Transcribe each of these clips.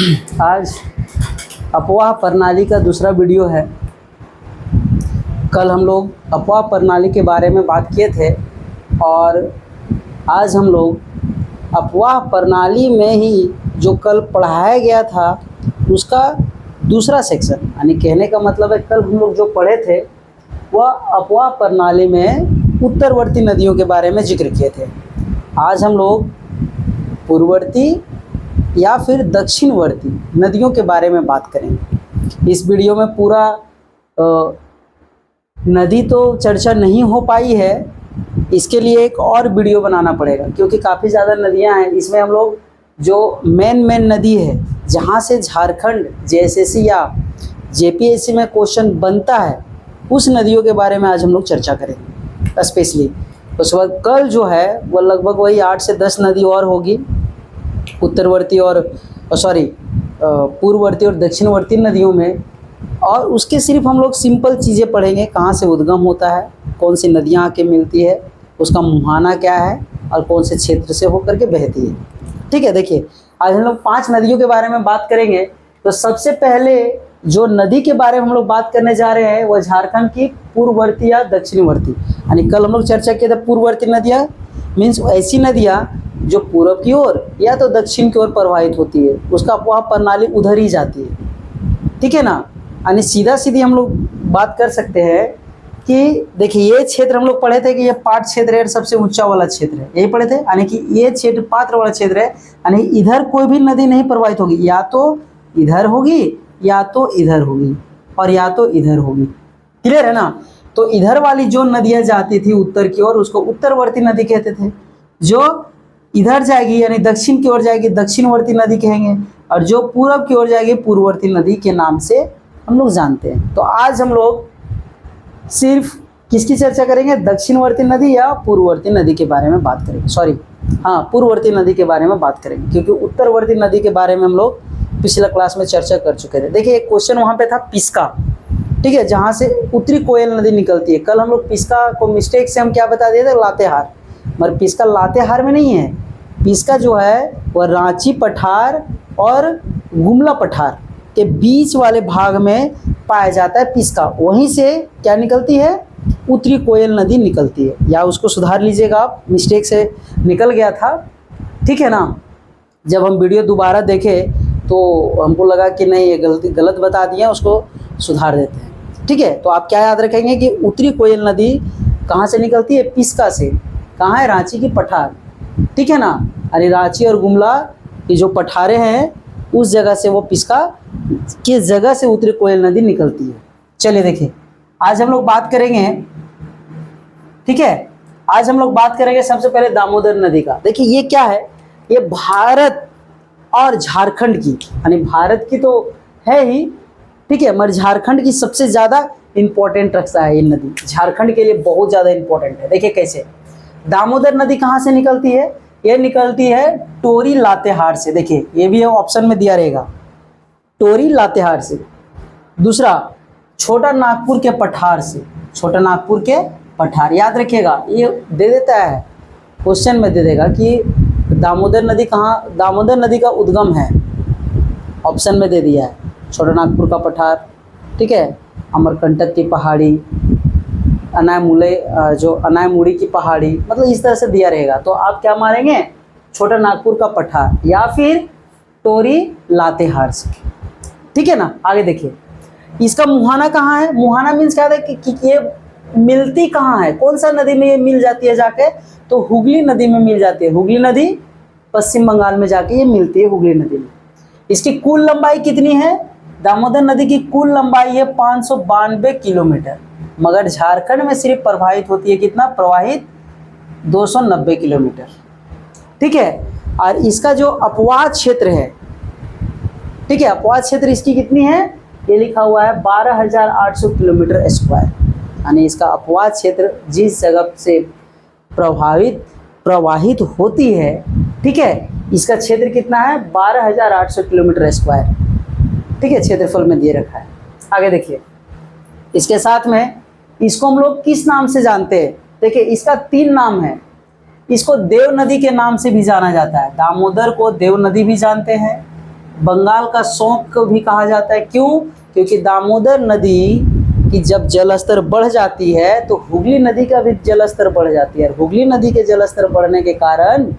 आज अफवाह प्रणाली का दूसरा वीडियो है। कल हम लोग अफवाह प्रणाली के बारे में बात किए थे और आज हम लोग अफवाह प्रणाली में ही जो कल पढ़ाया गया था उसका दूसरा सेक्शन, यानी कहने का मतलब है कल हम लोग जो पढ़े थे वह अफवाह प्रणाली में उत्तरवर्ती नदियों के बारे में जिक्र किए थे। आज हम लोग पूर्ववर्ती या फिर दक्षिणवर्ती नदियों के बारे में बात करेंगे। इस वीडियो में पूरा नदी तो चर्चा नहीं हो पाई है, इसके लिए एक और वीडियो बनाना पड़ेगा क्योंकि काफ़ी ज़्यादा नदियां हैं। इसमें हम लोग जो मेन नदी है जहां से झारखंड जेएसएससी या जेपीएससी में क्वेश्चन बनता है उस नदियों के बारे में आज हम लोग चर्चा करेंगे स्पेशली। उसके बाद कल जो है वो लगभग वही 8 से 10 नदी और होगी, उत्तरवर्ती और पूर्ववर्ती और दक्षिणवर्ती नदियों में। और उसके सिर्फ हम लोग सिंपल चीज़ें पढ़ेंगे, कहाँ से उद्गम होता है, कौन सी नदियाँ आके मिलती है, उसका मुहाना क्या है और कौन से क्षेत्र से होकर के बहती है। ठीक है, देखिए आज हम लोग 5 नदियों के बारे में बात करेंगे। तो सबसे पहले जो नदी के बारे में हम लोग बात करने जा रहे हैं वह झारखंड की पूर्ववर्ती या दक्षिणवर्ती, यानी कल हम लोग चर्चा किए थे पूर्ववर्ती नदियाँ मीन्स ऐसी नदियाँ जो पूर्व की ओर या तो दक्षिण की ओर प्रवाहित होती है, उसका अफवाह प्रणाली उधर ही जाती है। ठीक है ना, यानी सीधा सीधी हम लोग बात कर सकते हैं कि देखिए ये क्षेत्र हम लोग पढ़े थे कि ये पाट क्षेत्र है, सबसे ऊंचा वाला क्षेत्र है, यही पढ़े थे। यानी कि ये क्षेत्र पात्र वाला क्षेत्र है, यानी इधर कोई भी नदी नहीं प्रवाहित होगी, या तो इधर होगी या तो इधर होगी और या तो इधर होगी। क्लियर है ना। तो इधर वाली जो नदियाँ जाती थी उत्तर की ओर उसको उत्तरवर्ती नदी कहते थे, जो इधर जाएगी यानी दक्षिण की ओर जाएगी दक्षिणवर्ती नदी कहेंगे, और जो पूरब की ओर जाएगी पूर्ववर्ती नदी के नाम से हम लोग जानते हैं। तो आज हम लोग सिर्फ किसकी चर्चा करेंगे, दक्षिणवर्ती नदी या पूर्ववर्ती नदी के बारे में बात करेंगे। पूर्ववर्ती नदी के बारे में बात करेंगे क्योंकि उत्तरवर्ती नदी के बारे में हम लोग पिछला क्लास में चर्चा कर चुके थे। देखिए एक क्वेश्चन वहाँ पे था पिस्का, ठीक है, जहाँ से उत्तरी कोयल नदी निकलती है। कल हम लोग पिस्का को मिस्टेक से हम क्या बता दिए थे, लातेहार, मगर पिस्का लातेहार में नहीं है। पिस्का जो है वह रांची पठार और गुमला पठार के बीच वाले भाग में पाया जाता है पिस्का। वहीं से क्या निकलती है, उत्तरी कोयल नदी निकलती है, या उसको सुधार लीजिएगा आप, मिस्टेक से निकल गया था। ठीक है ना। जब हम वीडियो दोबारा देखे तो हमको लगा कि नहीं ये गलत बता दिए, उसको सुधार देते हैं। ठीक है, तो आप क्या याद रखेंगे कि उत्तरी कोयल नदी कहाँ से निकलती है, पिस्का से। कहाँ है, रांची की पठार। ठीक है ना, यानी रांची और गुमला की जो पठारे हैं उस जगह से वो पिस्का की जगह से उत्तरी कोयल नदी निकलती है। चलिए देखिए आज हम लोग बात करेंगे, ठीक है, आज हम लोग बात करेंगे सबसे पहले दामोदर नदी का। देखिए ये क्या है, ये भारत और झारखंड की, यानी भारत की तो है ही, ठीक है, मगर झारखंड की सबसे ज़्यादा इंपॉर्टेंट रखता है ये नदी, झारखंड के लिए बहुत ज़्यादा इंपॉर्टेंट है। देखिए कैसे, दामोदर नदी कहाँ से निकलती है, ये निकलती है टोरी लातेहार से। देखिए ये भी ऑप्शन में दिया रहेगा, टोरी लातेहार से। दूसरा छोटा नागपुर के पठार से, छोटा नागपुर के पठार, याद रखिएगा ये दे देता है क्वेश्चन में, दे देगा कि दामोदर नदी कहाँ, दामोदर नदी का उद्गम है, ऑप्शन में दे दिया है छोटा नागपुर का पठार। ठीक है, अमरकंटक की पहाड़ी, जो अनायमुड़ी की पहाड़ी, मतलब इस तरह से दिया रहेगा। तो आप क्या मारेंगे, छोटा नागपुर का पठार या फिर टोरी लातेहार से। ठीक है ना। आगे देखिए इसका मुहाना कहाँ है, मुहाना मीन्स क्या है कि ये मिलती कहाँ है, कौन सा नदी में ये मिल जाती है जाके, तो हुगली नदी में मिल जाती है। हुगली नदी पश्चिम बंगाल में जाके ये मिलती है हुगली नदी में। इसकी कुल लंबाई कितनी है, दामोदर नदी की कुल लंबाई है 592 किलोमीटर, मगर झारखंड में सिर्फ प्रवाहित होती है कितना, प्रवाहित 290 किलोमीटर। ठीक है, और इसका जो अपवाह क्षेत्र है, ठीक है, अपवाह क्षेत्र इसकी कितनी है, ये लिखा हुआ है 12,800 किलोमीटर स्क्वायर, यानी इसका अपवाह क्षेत्र जिस जगह से प्रवाहित होती है, ठीक है, इसका क्षेत्र कितना है 12,800 किलोमीटर स्क्वायर। ठीक है, क्षेत्रफल में दिए रखा है। आगे देखिए इसके साथ में इसको हम लोग किस नाम से जानते हैं, देखिए इसका 3 नाम है। इसको देव नदी के नाम से भी जाना जाता है, दामोदर को देव नदी भी जानते हैं, बंगाल का शौक भी कहा जाता है। क्यों? क्योंकि दामोदर नदी की जब जल स्तर बढ़ जाती है तो हुगली नदी का भी जल स्तर बढ़ जाती है। हुगली नदी के जल स्तर बढ़ने के कारण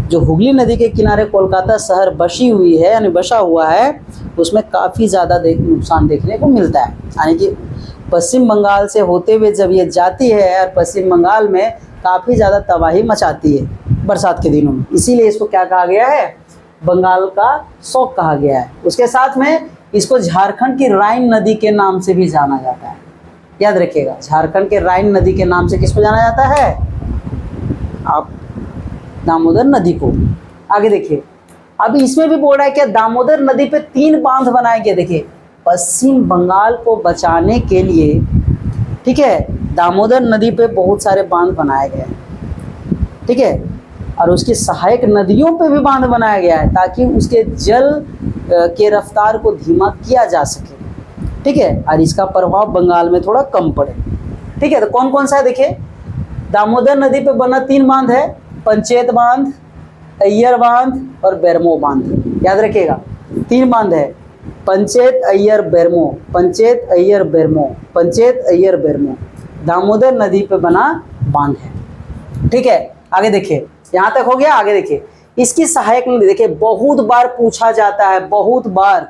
जो हुगली नदी के किनारे कोलकाता शहर बसी हुई है यानी बसा हुआ है, उसमें काफ़ी ज़्यादा नुकसान देखने को मिलता है। यानी कि पश्चिम बंगाल से होते हुए जब ये जाती है और पश्चिम बंगाल में काफ़ी ज़्यादा तबाही मचाती है बरसात के दिनों में, इसीलिए इसको क्या कहा गया है? बंगाल का शौक कहा गया है। उसके साथ में इसको झारखंड की राइन नदी के नाम से भी जाना जाता है। याद रखिएगा, झारखंड के राइन नदी के नाम से किसको जाना जाता है? आप दामोदर नदी को। आगे देखिए, अब इसमें भी बोल रहा है कि दामोदर नदी पे 3 बांध बनाए गए। देखिए, पश्चिम बंगाल को बचाने के लिए, ठीक है, दामोदर नदी पे बहुत सारे बांध बनाए गए, ठीक है, और उसकी सहायक नदियों पे भी बांध बनाया गया है ताकि उसके जल के रफ्तार को धीमा किया जा सके, ठीक है, और इसका प्रभाव बंगाल में थोड़ा कम पड़े, ठीक है। तो कौन कौन सा है? देखिए, दामोदर नदी पे बना 3 बांध है, पंचेत बांध, अय्यर बांध और बेरमो बांध। याद रखिएगा, 3 बांध है, पंचेत अय्यर बेरमो, पंचेत अय्यर बेरमो, पंचेत अय्यर बेरमो, दामोदर नदी पे बना बांध है, ठीक है। आगे देखिए, यहाँ तक हो गया। आगे देखिए, इसकी सहायक नदी, देखिए बहुत बार पूछा जाता है, बहुत बार,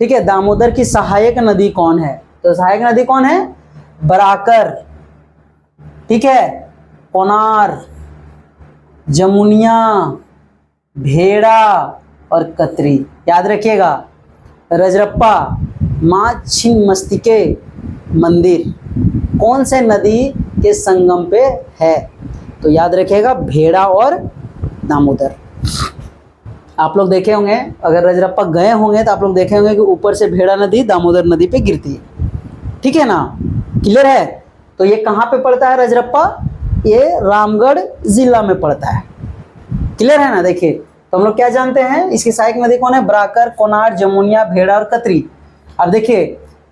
ठीक है, दामोदर की सहायक नदी कौन है? तो सहायक नदी कौन है? बराकर, ठीक है, कोनार, जमुनिया, भेड़ा और कतरी। याद रखिएगा, रजरप्पा, माँ छिन्नमस्तिके मंदिर कौन से नदी के संगम पे है? तो याद रखिएगा, भेड़ा और दामोदर। आप लोग देखे होंगे, अगर रजरप्पा गए होंगे तो आप लोग देखे होंगे कि ऊपर से भेड़ा नदी दामोदर नदी पे गिरती है, ठीक है ना? क्लियर है? तो ये कहाँ पे पड़ता है रजरप्पा? ये रामगढ़ जिला में पड़ता है। क्लियर है ना? देखिए, तो हम लोग क्या जानते हैं, इसकी सहायक नदी कौन है? बराकर, कोनार, जमुनिया, भेड़ा और कतरी। अब देखिए,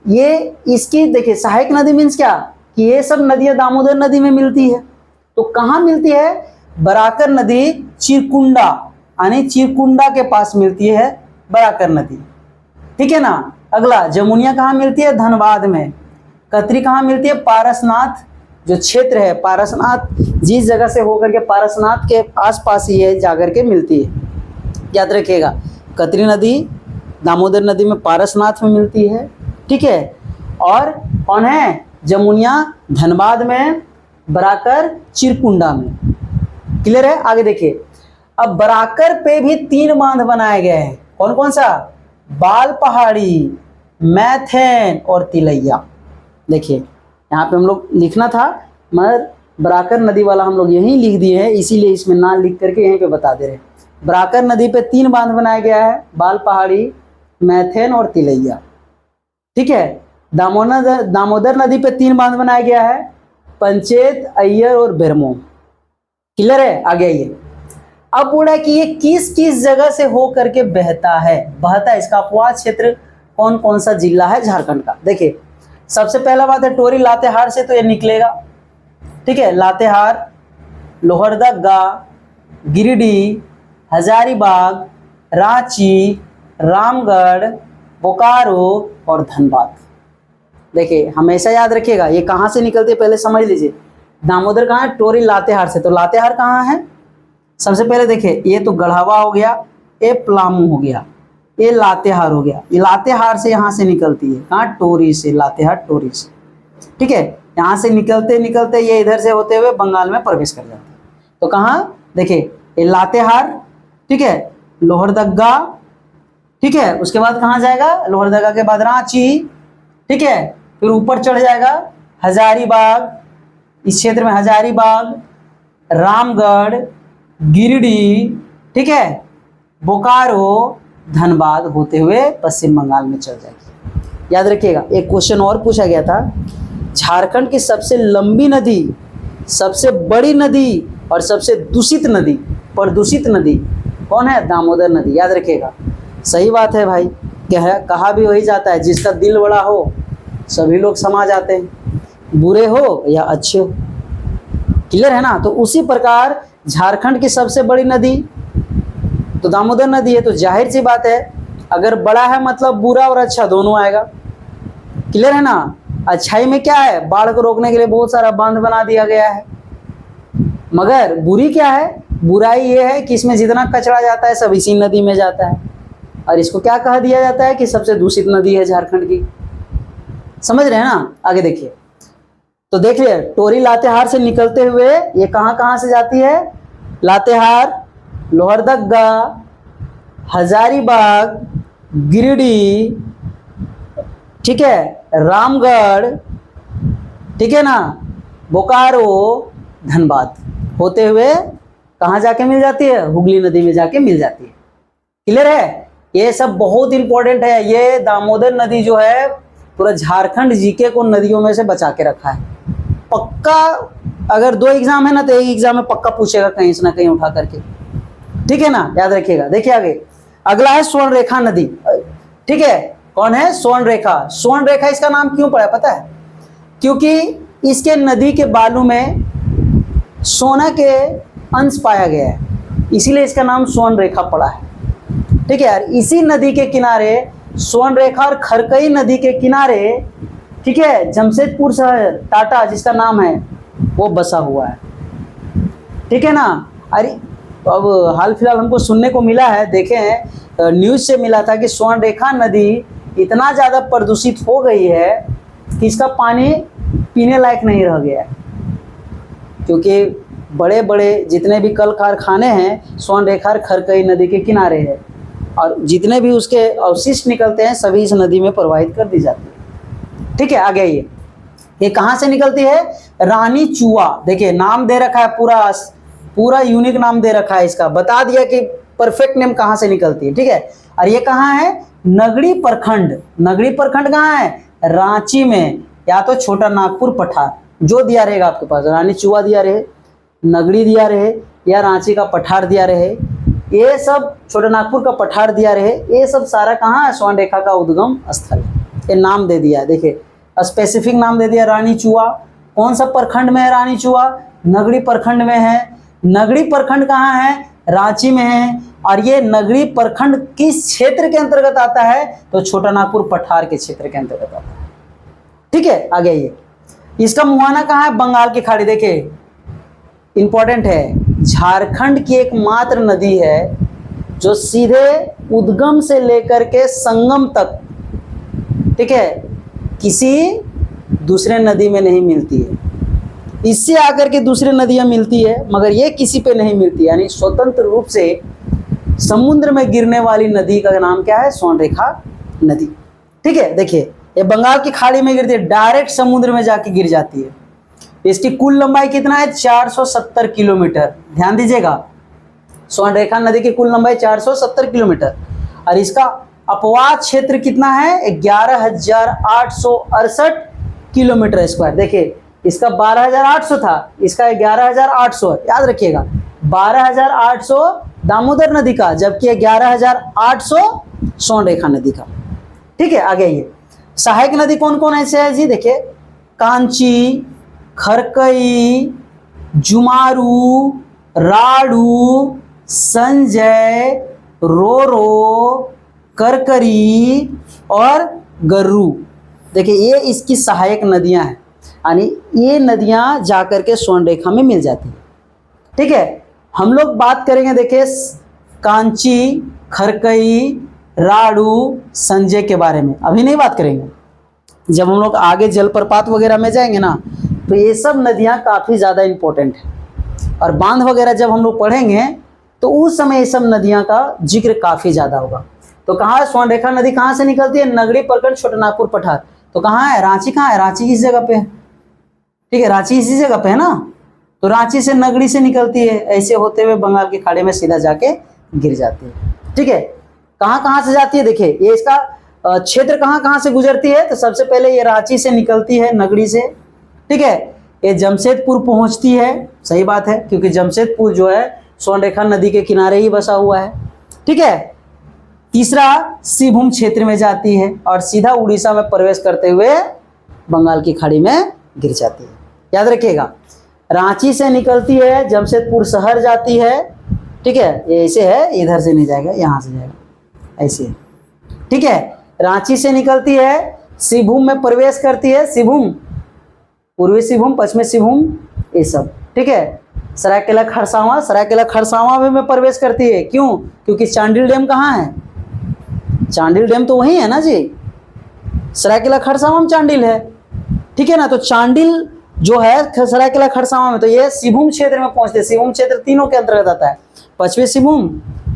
ये इसकी देखिए सहायक नदी मीन्स क्या कि ये सब नदियां दामोदर नदी में मिलती है। तो कहाँ मिलती है? बराकर नदी चिरकुंडा, यानी चिरकुंडा के पास मिलती है बराकर नदी, ठीक है ना? अगला, जमुनिया कहाँ मिलती है? धनबाद में। कतरी कहाँ मिलती है? पारसनाथ जो क्षेत्र है, पारसनाथ जिस जगह से होकर के पारसनाथ के आसपास ही है जाकर के मिलती है। याद रखिएगा, कतरी नदी दामोदर नदी में पारसनाथ में मिलती है, ठीक है। और कौन है? जमुनिया धनबाद में, बराकर चिरकुंडा में। क्लियर है? आगे देखिए, अब बराकर पे भी 3 बांध बनाए गए हैं। कौन कौन सा? बाल पहाड़ी, मैथेन और तिलैया। देखिए, यहाँ पे हम लोग लिखना था मगर बराकर नदी वाला हम लोग यहीं लिख दिए हैं, इसीलिए इसमें ना लिख करके यहीं पे बता दे रहे हैं। बराकर नदी पे 3 बांध बनाया गया है, बाल पहाड़ी, मैथेन और तिलैया, ठीक है। दामोदर नदी पे 3 बांध बनाया गया है, पंचेत, अय्यर और बेरमो। क्लियर है? आगे आइए। अब बोला कि ये किस किस जगह से हो करके बहता है? इसका अपवाद क्षेत्र कौन कौन सा जिला है झारखंड का? देखिए, सबसे पहला बात है टोरी लातेहार से तो ये निकलेगा, ठीक है। लातेहार, लोहरदगा, गिरिडीह, हजारीबाग, रांची, रामगढ़, बोकारो और धनबाद। देखिए, हमेशा याद रखिएगा ये कहाँ से निकलते पहले समझ लीजिए। दामोदर कहाँ है? टोरी लातेहार से। तो लातेहार कहाँ है? सबसे पहले देखिए, ये तो गढ़वा हो गया, ये पलामू हो गया, ये लातेहार हो गया। ये लातेहार से यहाँ से निकलती है, कहाँ? टोरी से, लातेहार टोरी से, ठीक है। यहाँ से निकलते निकलते ये इधर से होते हुए बंगाल में प्रवेश कर जाते हैं। तो कहाँ? देखिए, ये लातेहार, ठीक है, लोहरदगा, ठीक है, उसके बाद कहाँ जाएगा? लोहरदगा के बाद रांची, ठीक है, फिर ऊपर चढ़ जाएगा हजारीबाग, इस क्षेत्र में हजारीबाग, रामगढ़, गिरिडीह, ठीक है, बोकारो, धनबाद होते हुए पश्चिम बंगाल में चल जाएगी। याद रखिएगा, एक क्वेश्चन और पूछा गया था, झारखंड की सबसे लंबी नदी, सबसे बड़ी नदी और सबसे दूषित नदी, प्रदूषित नदी कौन है? दामोदर नदी। याद रखिएगा, सही बात है भाई, कहा भी वही जाता है, जिसका दिल बड़ा हो सभी लोग समा जाते हैं, बुरे हो या अच्छे हो। क्लियर है ना? तो उसी प्रकार झारखंड की सबसे बड़ी नदी तो दामोदर नदी है तो जाहिर सी बात है, अगर बड़ा है मतलब बुरा और अच्छा दोनों आएगा। क्लियर है ना। अच्छाई में क्या है, बाढ़ को रोकने के लिए बहुत सारा बांध बना दिया गया है, मगर बुरी क्या है, बुराई ये है कि इसमें जितना कचरा जाता है सब इसी नदी में जाता है, और इसको क्या कहा दिया जाता है कि सबसे दूषित नदी है झारखंड की। समझ रहे हैं ना। आगे देखिए, तो देखिए टोरी लातेहार से निकलते हुए ये कहाँ कहाँ से जाती है, लातेहार, लोहरदगा, हजारीबाग, गिरिडीह, ठीक है, रामगढ़, ठीक है ना, बोकारो, धनबाद होते हुए कहाँ जाके मिल जाती है, हुगली नदी में जाके मिल जाती है। क्लियर है। ये सब बहुत इंपॉर्टेंट है। ये दामोदर नदी जो है पूरा झारखंड जीके को नदियों में से बचा के रखा है। पक्का अगर 2 एग्जाम है ना तो एक एग्जाम में पक्का पूछेगा कहीं से ना कहीं उठा करके, ठीक है ना, याद रखिएगा। देखिए आगे अगला है स्वर्णरेखा नदी, ठीक है। कौन है, स्वर्णरेखा। स्वर्णरेखा इसका नाम क्यों पड़ा पता है, क्योंकि इसके नदी के बालू में सोना के अंश पाया गया है, इसीलिए इसका नाम स्वर्णरेखा पड़ा है, ठीक है यार। इसी नदी के किनारे स्वर्णरेखा और खरकई नदी के किनारे, ठीक है, जमशेदपुर शहर टाटा जिसका नाम है वो बसा हुआ है, ठीक है ना। अरे अब हाल फिलहाल हमको सुनने को मिला है, देखे हैं न्यूज से मिला था कि स्वर्णरेखा नदी इतना ज़्यादा प्रदूषित हो गई है कि इसका पानी पीने लायक नहीं रह गया है, क्योंकि बड़े बड़े जितने भी कल कारखाने हैं स्वर्णरेखा और खरकई नदी के किनारे है, और जितने भी उसके अवशिष्ट निकलते हैं सभी इस नदी में प्रवाहित कर दी जाती है, ठीक है। आगे ये कहाँ से निकलती है, रानी चुआ। देखिए नाम दे रखा है, पूरा यूनिक नाम दे रखा है इसका, बता दिया कि परफेक्ट नेम कहाँ से निकलती है, ठीक है। और ये कहाँ है, नगड़ी प्रखंड। नगड़ी प्रखंड कहाँ है, रांची में, या तो छोटा नागपुर पठार, जो दिया रहेगा आपके पास, रानी चुआ दिया रहे, नगड़ी दिया रहे, या रांची का पठार दिया रहे, ये सब छोटा नागपुर का पठार दिया रहे, ये सब सारा कहाँ है, स्वर्णरेखा का उद्गम स्थल है। ये नाम दे दिया है, देखिए स्पेसिफिक नाम दे दिया रानी चुआ। कौन सा प्रखंड में है रानी चुआ, नगड़ी प्रखंड में है। नगड़ी प्रखंड कहाँ है, रांची में है। और ये नगड़ी प्रखंड किस क्षेत्र के अंतर्गत आता है, तो छोटा नागपुर पठार के क्षेत्र के अंतर्गत आता है, ठीक है। आगे ये इसका मुहाना कहाँ है, बंगाल की खाड़ी। देखिए इंपॉर्टेंट है, झारखंड की एकमात्र नदी है जो सीधे उद्गम से लेकर के संगम तक, ठीक है, किसी दूसरे नदी में नहीं मिलती है। इससे आकर के दूसरे नदियां मिलती है, मगर ये किसी पे नहीं मिलती, यानी स्वतंत्र रूप से समुद्र में गिरने वाली नदी का नाम क्या है, स्वर्णरेखा नदी, ठीक है। देखिए ये बंगाल की खाड़ी में गिरती है, डायरेक्ट समुद्र में जाके गिर जाती है। इसकी कुल लंबाई कितना है, 470 किलोमीटर। ध्यान दीजिएगा, स्वर्णरेखा नदी की कुल लंबाई 470 किलोमीटर, और इसका अपवाद क्षेत्र कितना है, 11,868 किलोमीटर स्क्वायर। देखिए इसका 12,800 था, इसका 11,800 है, याद रखिएगा। 12,800 दामोदर नदी का, जबकि 11,800 स्वर्णरेखा नदी का, ठीक है। आगे ये सहायक नदी कौन कौन ऐसे है जी, देखिए कांची, खरकई, जुमारू, राड़ू, संजय, रोरो, करकरी और गर्रू। देखिए ये इसकी सहायक नदियां हैं, यानी ये नदियां जाकर के स्वर्णरेखा में मिल जाती है, ठीक है। हम लोग बात करेंगे, देखिए कांची, खरकई, राड़ू, संजय के बारे में अभी नहीं बात करेंगे। जब हम लोग आगे जलप्रपात वगैरह में जाएंगे ना, तो ये सब नदियां काफ़ी ज़्यादा इम्पोर्टेंट है, और बांध वगैरह जब हम लोग पढ़ेंगे तो उस समय ये सब नदियां का जिक्र काफ़ी ज़्यादा होगा। तो कहाँ है स्वर्णरेखा नदी, कहाँ से निकलती है, नगड़ी प्रखंड छोटा नागपुर पठार। तो कहाँ है, रांची कहाँ है, रांची किस जगह पे है, ठीक है, रांची इसी जगह पे है ना। तो रांची से नगड़ी से निकलती है, ऐसे होते हुए बंगाल की खाड़ी में सीधा जाके गिर जाती है, ठीक है। कहाँ कहाँ से जाती है, देखिए ये इसका क्षेत्र कहाँ कहाँ से गुजरती है। तो सबसे पहले ये रांची से निकलती है, नगड़ी से, ठीक है। ये जमशेदपुर पहुँचती है, सही बात है, क्योंकि जमशेदपुर जो है स्वर्णरेखा नदी के किनारे ही बसा हुआ है, ठीक है। तीसरा सिंहभूम क्षेत्र में जाती है और सीधा उड़ीसा में प्रवेश करते हुए बंगाल की खाड़ी में गिर जाती है, याद रखिएगा। रांची से निकलती है, जमशेदपुर शहर जाती है, ठीक है, ये ऐसे है, इधर से नहीं जाएगा, यहाँ से जाएगा, ऐसे है। ठीक है, रांची से निकलती है, सिंहभूम में प्रवेश करती है, सिंहभूम, पूर्वी सिंहभूम, पश्चिमी सिंहभूम, ये सब। ठीक है, सरायकेला खरसावां, सरायकेला खरसावां में प्रवेश करती है। क्यों? क्योंकि चांडिल डैम कहाँ है? चांडिल डैम तो वही है ना जी, सरायकेला खरसावां में चांडिल है। ठीक है ना, तो चांडिल जो है सरायकेला खरसावां में, तो ये सिंहभूम क्षेत्र में पहुंचते हैं। सिंहभूम क्षेत्र तीनों के अंतर्गत आता है, पश्चिमी सिंहभूम,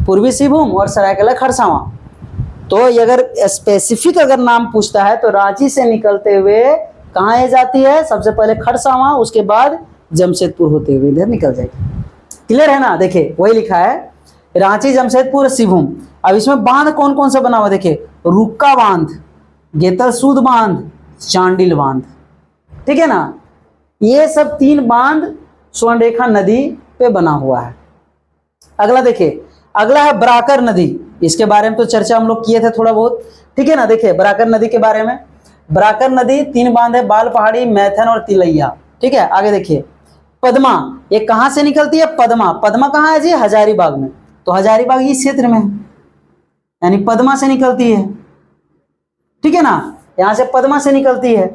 पूर्वी सिंहभूम और सरायकेला खरसावां। तो ये अगर स्पेसिफिक अगर नाम पूछता है तो रांची से निकलते हुए कहाँ ये जाती है? सबसे पहले खरसावां, उसके बाद जमशेदपुर होते हुए इधर निकल जाएगी। क्लियर है ना? देखिए वही लिखा है, रांची, जमशेदपुर, सिंहभूम। अब इसमें बांध कौन कौन सा बना हुआ देखिए, रुक्का बांध, गेतलसूद बांध, चांडिल बांध। ठीक है ना, ये सब 3 बांध स्वर्णरेखा नदी पे बना हुआ है। अगला देखिए, अगला है बराकर नदी। इसके बारे में तो चर्चा हम लोग किए थे थोड़ा बहुत। ठीक है ना, देखिए बराकर नदी के बारे में, बराकर नदी 3 बांध है, बाल पहाड़ी, मैथन और तिलैया। ठीक है, आगे देखिए, पद्मा, ये कहाँ से निकलती है? पद्मा, पद्मा कहाँ है जी? हजारीबाग में। तो हजारीबाग इस क्षेत्र में है, यानी पद्मा से निकलती है। ठीक है ना, यहां से पद्मा से निकलती है।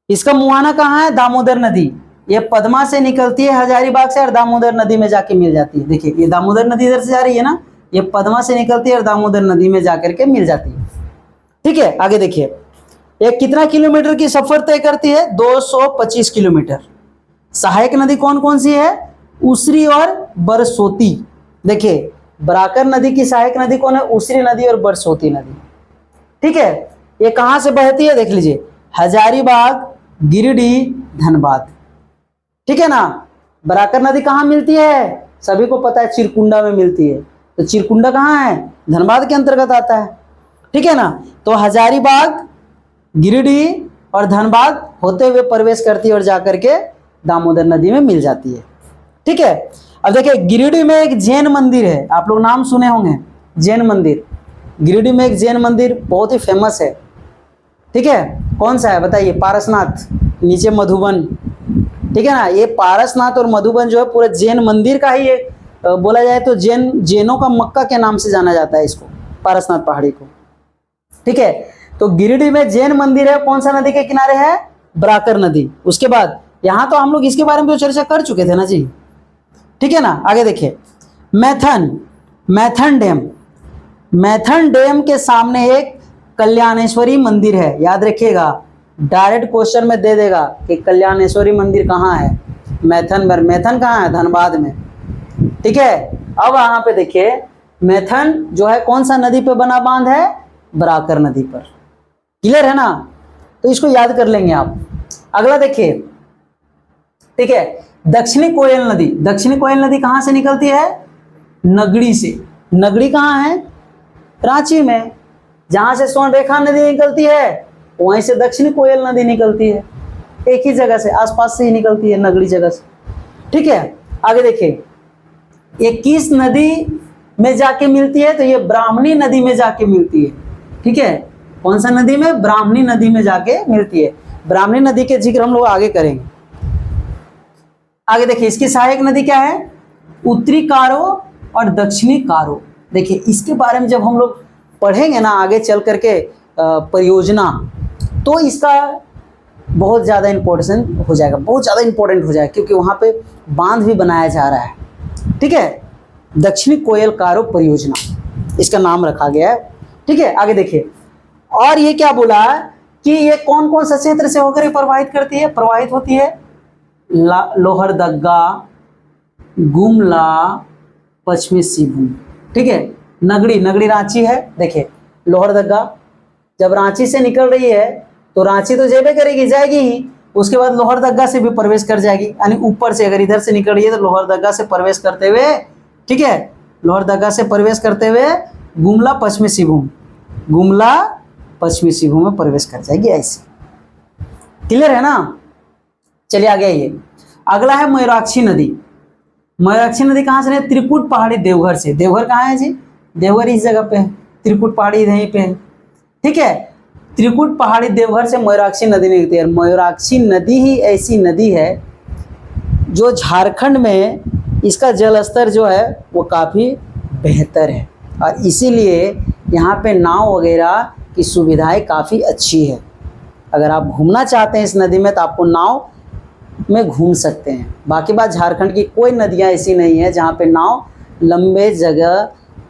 इसका मुहाना कहाँ है? दामोदर नदी। ये पद्मा से निकलती है हजारीबाग से और दामोदर नदी में जाके मिल जाती है। देखिए ये दामोदर नदी इधर से जा रही है ना, ये पद्मा से निकलती है और दामोदर नदी में जाकर के मिल जाती है। ठीक है, आगे देखिए, ये कितना किलोमीटर की सफर तय करती है? 225 किलोमीटर। सहायक नदी कौन कौन सी है? उसरी और बरसोती। देखिए बराकर नदी की सहायक नदी कौन है? उसरी नदी और बरसोती नदी। ठीक है, ये कहां से बहती है? देख लीजिए, हजारीबाग, गिरिडीह, धनबाद। ठीक है ना, बराकर नदी कहाँ मिलती है? सभी को पता है, चिरकुंडा में मिलती है। तो चिरकुंडा कहाँ है? धनबाद के अंतर्गत आता है। ठीक है ना, तो हजारीबाग, गिरिडीह और धनबाद होते हुए प्रवेश करती है और जाकर के दामोदर नदी में मिल जाती है। ठीक है, अब देखिए गिरिडीह में एक जैन मंदिर है, आप लोग नाम सुने होंगे, जैन मंदिर। गिरिडीह में एक जैन मंदिर बहुत ही फेमस है। ठीक है, कौन सा है बताइए? पारसनाथ, नीचे मधुबन। ठीक है ना, ये पारसनाथ और मधुबन जो है पूरा जैन मंदिर का ही एक बोला जाए तो जैनों का मक्का के नाम से जाना जाता है इसको, पारसनाथ पहाड़ी को। ठीक है, तो गिरिडीह में जैन मंदिर है, कौन सा नदी के किनारे है? बराकर नदी। उसके बाद यहाँ तो हम लोग इसके बारे में तो चर्चा कर चुके थे ना जी। ठीक है ना, आगे देखिए, मैथन, मैथन डैम, मैथन डैम के सामने एक कल्याणेश्वरी मंदिर है। याद रखिएगा, डायरेक्ट क्वेश्चन में दे देगा कि कल्याणेश्वरी मंदिर कहाँ है? मैथन में। मैथन कहाँ है? धनबाद में। ठीक है, अब यहाँ पे देखिए, मैथन जो है कौन सा नदी पे बना बांध है? बराकर नदी पर। क्लियर है ना, तो इसको याद कर लेंगे आप। अगला देखिए, ठीक है, दक्षिणी कोयल नदी। दक्षिणी कोयल नदी कहाँ से निकलती है? नगड़ी से। नगड़ी कहाँ है? रांची में। जहां से स्वर्णरेखा नदी निकलती है वहीं से दक्षिणी कोयल नदी निकलती है, एक ही जगह से, आसपास से ही निकलती है, नगड़ी जगह से। ठीक है, आगे देखिए, ये किस नदी में जाके मिलती है? तो ये ब्राह्मणी नदी में जाके मिलती है। ठीक है, कौन सा नदी में? ब्राह्मणी नदी में जाके मिलती है। ब्राह्मणी नदी के जिक्र हम लोग आगे करेंगे। आगे देखिए, इसकी सहायक नदी क्या है? उत्तरी कारो और दक्षिणी कारो। देखिए इसके बारे में जब हम लोग पढ़ेंगे ना आगे चल करके परियोजना, तो इसका बहुत ज़्यादा इम्पोर्टेंट हो जाएगा, बहुत ज़्यादा इम्पोर्टेंट हो जाएगा, क्योंकि वहाँ पे बांध भी बनाया जा रहा है। ठीक है, दक्षिणी कोयल कारो परियोजना इसका नाम रखा गया है। ठीक है, आगे देखिए, और ये क्या बोला कि ये कौन कौन सा क्षेत्र से होकर प्रवाहित करती है? प्रवाहित होती है लोहरदगा, गुमला, पश्चिमी सिंहभूम। ठीक है, नगड़ी, नगड़ी रांची है। देखिए लोहरदगा जब रांची से निकल रही है तो रांची तो जेबे करेगी, जाएगी ही, उसके बाद लोहरदगा से भी प्रवेश कर जाएगी, यानी ऊपर से अगर इधर से निकल रही है तो लोहरदगा से प्रवेश करते हुए, ठीक है, लोहरदगा से प्रवेश करते हुए गुमला, पश्चिमी सिंहभूम, गुमला, पश्चिमी सिंहभूम में प्रवेश कर जाएगी ऐसे। क्लियर है ना? चलिए आगे आइए, अगला है मयूराक्षी नदी। मयूराक्षी नदी कहाँ से है? त्रिकुट पहाड़ी, देवघर से। देवघर कहाँ है जी? देवघर इस जगह पे है, त्रिकुट पहाड़ी यहीं पे है। ठीक है, त्रिकुट पहाड़ी देवघर से मयूराक्षी नदी निकलती है। मयूराक्षी नदी ही ऐसी नदी है जो झारखंड में इसका जल स्तर जो है वो काफ़ी बेहतर है और इसीलिए यहाँ पे नाव वगैरह की सुविधाएं काफ़ी अच्छी है। अगर आप घूमना चाहते हैं इस नदी में तो आपको नाव में घूम सकते हैं। बाकी बात, झारखंड की कोई नदियाँ ऐसी नहीं है जहाँ पे नाव लंबे जगह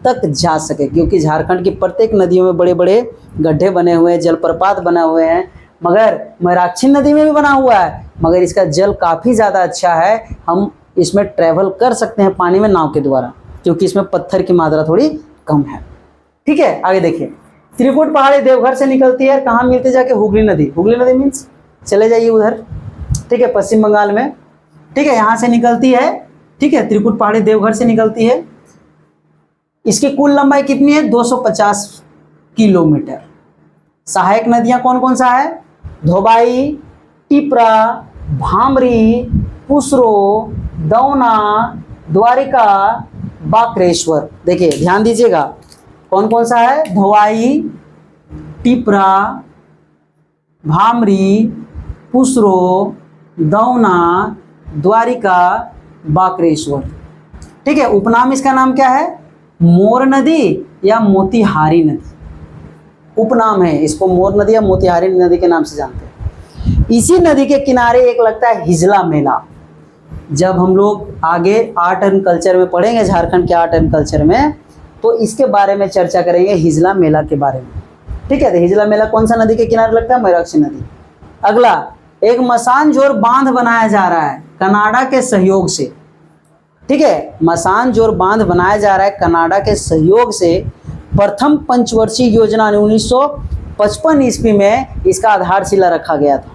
तक जा सके, क्योंकि झारखंड की प्रत्येक नदियों में बड़े बड़े गड्ढे बने हुए हैं, जलप्रपात बने हुए हैं। मगर मयूराक्षी नदी में भी बना हुआ है, मगर इसका जल काफ़ी ज़्यादा अच्छा है। हम इसमें ट्रैवल कर सकते हैं पानी में नाव के द्वारा, क्योंकि इसमें पत्थर की मात्रा थोड़ी कम है। ठीक है, आगे देखिए। त्रिकुट पहाड़ी देवघर से निकलती है, कहाँ मिलती है जाके? हुगली नदी। हुगली नदी मीन्स चले जाइए उधर, ठीक है, पश्चिम बंगाल में। ठीक है, यहाँ से निकलती है। ठीक है, त्रिकुट पहाड़ी देवघर से निकलती है। इसकी कुल लंबाई कितनी है? 250 किलोमीटर। सहायक नदियाँ कौन कौन सा है? धोबाई, टिपरा, भामरी, पुसरो, दौना, द्वारिका, बाकरेश्वर। देखिए ध्यान दीजिएगा, कौन कौन सा है? धोबाई, टिपरा, भामरी, पुसरो, दौना, द्वारिका, बाकरेश्वर। ठीक है, उपनाम इसका नाम क्या है? मोर नदी या मोतिहारी नदी उपनाम है इसको। मोर नदी या मोतिहारी नदी के नाम से जानते हैं। इसी नदी के किनारे एक लगता है हिजला मेला। जब हम लोग आगे आर्ट एंड कल्चर में पढ़ेंगे, झारखंड के आर्ट एंड कल्चर में, तो इसके बारे में चर्चा करेंगे, हिजला मेला के बारे में। ठीक है, तो हिजला मेला कौन सा नदी के किनारे लगता है? मयूराक्षी नदी। अगला, एक मसानजोर बांध बनाया जा रहा है कनाडा के सहयोग से। ठीक है, मसानजोर बांध बनाया जा रहा है कनाडा के सहयोग से। प्रथम पंचवर्षीय योजना 1955 ईस्वी में इसका आधारशिला रखा गया था।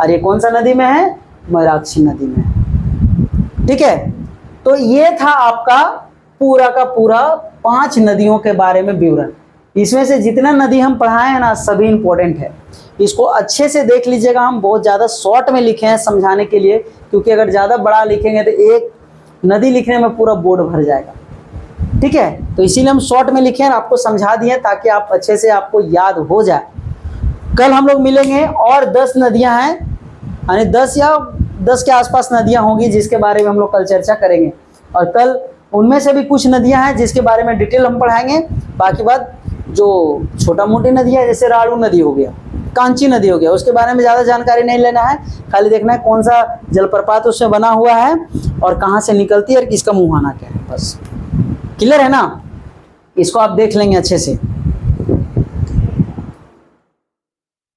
और ये कौन सा नदी में है? मयूराक्षी नदी में। ठीक है, तो ये था आपका पूरा का पूरा 5 नदियों के बारे में विवरण। इसमें से जितना नदी हम पढ़ाए हैं ना, सभी इंपॉर्टेंट है। इसको अच्छे से देख लीजिएगा। हम बहुत ज़्यादा शॉर्ट में लिखे हैं समझाने के लिए, क्योंकि अगर ज़्यादा बड़ा लिखेंगे तो एक नदी लिखने में पूरा बोर्ड भर जाएगा। ठीक है, तो इसीलिए हम शॉर्ट में लिखे हैं, आपको समझा दिए ताकि आप अच्छे से आपको याद हो जाए। कल हम लोग मिलेंगे और 10 नदियां हैं, यानी 10 या 10 के आसपास नदियां होंगी जिसके बारे में हम लोग कल चर्चा करेंगे। और कल उनमें से भी कुछ नदियां हैं जिसके बारे में डिटेल हम पढ़ाएंगे। बाकी बात जो छोटा मोटी नदियाँ है, जैसे राड़ू नदी हो गया, कांची नदी हो गया, उसके बारे में ज़्यादा जानकारी नहीं लेना है। खाली देखना है कौन सा जलप्रपात उससे बना हुआ है और कहाँ से निकलती है और किसका मुहाना क्या है, बस। क्लियर है ना? इसको आप देख लेंगे अच्छे से।